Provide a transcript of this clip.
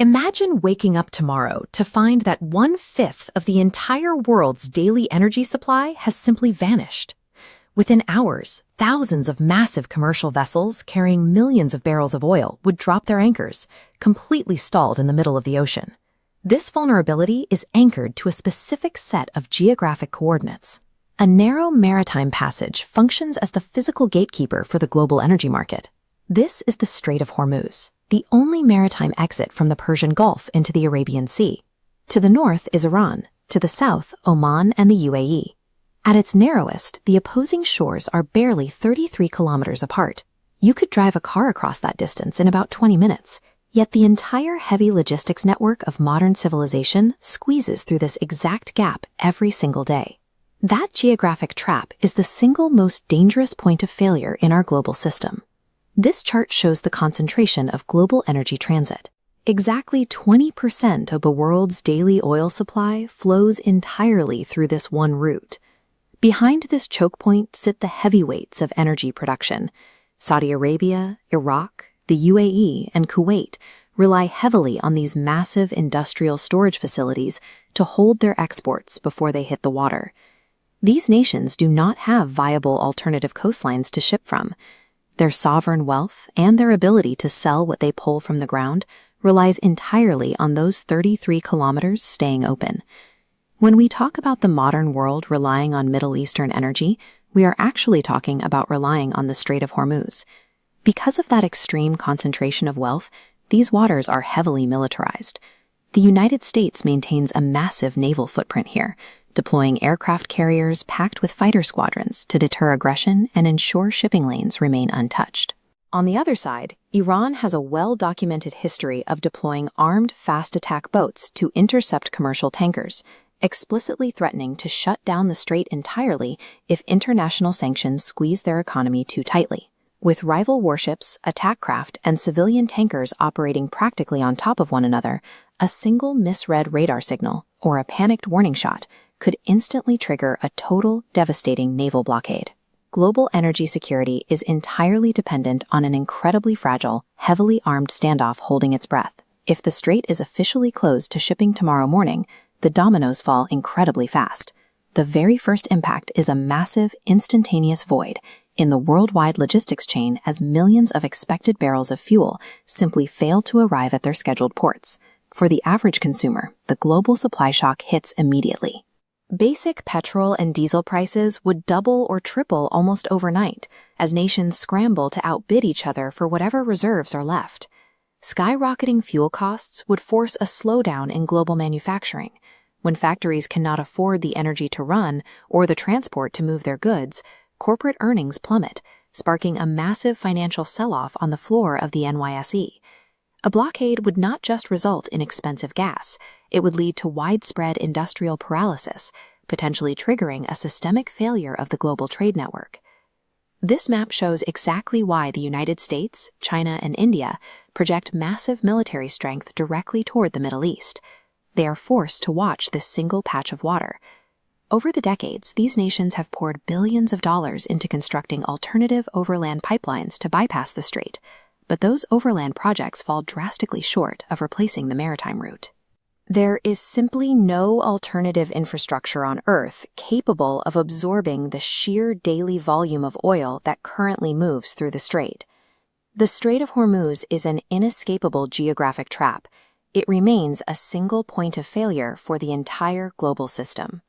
Imagine waking up tomorrow to find that 1/5 of the entire world's daily energy supply has simply vanished. Within hours, thousands of massive commercial vessels carrying millions of barrels of oil would drop their anchors, completely stalled in the middle of the ocean. This vulnerability is anchored to a specific set of geographic coordinates. A narrow maritime passage functions as the physical gatekeeper for the global energy market. This is the Strait of Hormuz, the only maritime exit from the Persian Gulf into the Arabian Sea. To the north is Iran, to the south, Oman and the UAE. At its narrowest, the opposing shores are barely 33 kilometers apart. You could drive a car across that distance in about 20 minutes, yet the entire heavy logistics network of modern civilization squeezes through this exact gap every single day. That geographic trap is the single most dangerous point of failure in our global system. This chart shows the concentration of global energy transit. Exactly 20% of the world's daily oil supply flows entirely through this one route. Behind this choke point sit the heavyweights of energy production. Saudi Arabia, Iraq, the UAE, and Kuwait rely heavily on these massive industrial storage facilities to hold their exports before they hit the water. These nations do not have viable alternative coastlines to ship from. Their sovereign wealth and their ability to sell what they pull from the ground relies entirely on those 33 kilometers staying open. When we talk about the modern world relying on Middle Eastern energy, we are actually talking about relying on the Strait of Hormuz. Because of that extreme concentration of wealth, these waters are heavily militarized. The United States maintains a massive naval footprint here, deploying aircraft carriers packed with fighter squadrons to deter aggression and ensure shipping lanes remain untouched. On the other side, Iran has a well-documented history of deploying armed fast attack boats to intercept commercial tankers, explicitly threatening to shut down the strait entirely if international sanctions squeeze their economy too tightly. With rival warships, attack craft, and civilian tankers operating practically on top of one another, a single misread radar signal or a panicked warning shot could instantly trigger a total, devastating naval blockade. Global energy security is entirely dependent on an incredibly fragile, heavily armed standoff holding its breath. If the strait is officially closed to shipping tomorrow morning, the dominoes fall incredibly fast. The very first impact is a massive, instantaneous void in the worldwide logistics chain as millions of expected barrels of fuel simply fail to arrive at their scheduled ports. For the average consumer, the global supply shock hits immediately. Basic petrol and diesel prices would double or triple almost overnight as nations scramble to outbid each other for whatever reserves are left. Skyrocketing fuel costs would force a slowdown in global manufacturing. When factories cannot afford the energy to run or the transport to move their goods, corporate earnings plummet, sparking a massive financial sell-off on the floor of the NYSE. A blockade would not just result in expensive gas, it would lead to widespread industrial paralysis, potentially triggering a systemic failure of the global trade network. This map shows exactly why the United States, China, and India project massive military strength directly toward the Middle East. They are forced to watch this single patch of water. Over the decades, these nations have poured billions of dollars into constructing alternative overland pipelines to bypass the strait, but those overland projects fall drastically short of replacing the maritime route. There is simply no alternative infrastructure on Earth capable of absorbing the sheer daily volume of oil that currently moves through the strait. The Strait of Hormuz is an inescapable geographic trap. It remains a single point of failure for the entire global system.